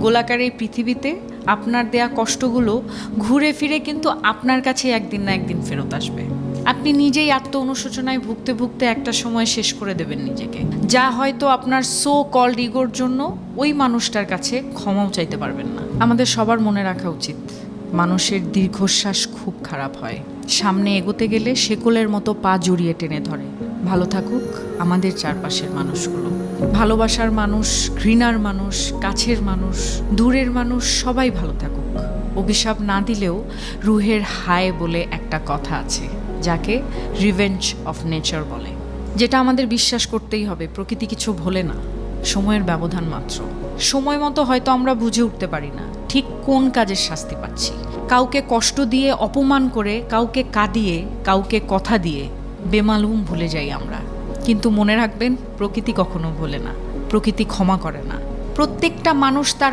গোলাকার এই পৃথিবীতে আপনার দেয়া কষ্টগুলো ঘুরে ফিরে কিন্তু আপনার কাছে একদিন না একদিন ফেরত আসবে। আপনি নিজেই আত্ম অনুশোচনায় ভুগতে ভুগতে একটা সময় শেষ করে দেবেন নিজেকে, যা হয়তো আপনার সো কল্ড ইগোর জন্য ওই মানুষটার কাছে ক্ষমাও চাইতে পারবেন না। আমাদের সবার মনে রাখা উচিত, মানুষের দীর্ঘশ্বাস খুব খারাপ হয়। সামনে এগোতে গেলে শেকলের মতো পা জড়িয়ে টেনে ধরে। ভালো থাকুক আমাদের চারপাশের মানুষগুলো। ভালোবাসার মানুষ, ঘৃণার মানুষ, কাছের মানুষ, দূরের মানুষ সবাই ভালো থাকুক। অভিশাপ না দিলেও রুহের হায় বলে একটা কথা আছে, যাকে রিভেঞ্জ অফ নেচার বলে, যেটা আমাদের বিশ্বাস করতেই হবে। প্রকৃতি কিছু ভোলে না, সময়ের ব্যবধান মাত্র। সময় মতো হয়তো আমরা বুঝে উঠতে পারি না ঠিক কোন কাজের শাস্তি পাচ্ছি। কাউকে কষ্ট দিয়ে, অপমান করে, কাউকে কাঁদিয়ে, কাউকে কথা দিয়ে বেমালুম ভুলে যাই আমরা। কিন্তু মনে রাখবেন, প্রকৃতি কখনো ভোলে না, প্রকৃতি ক্ষমা করে না। প্রত্যেকটা মানুষ তার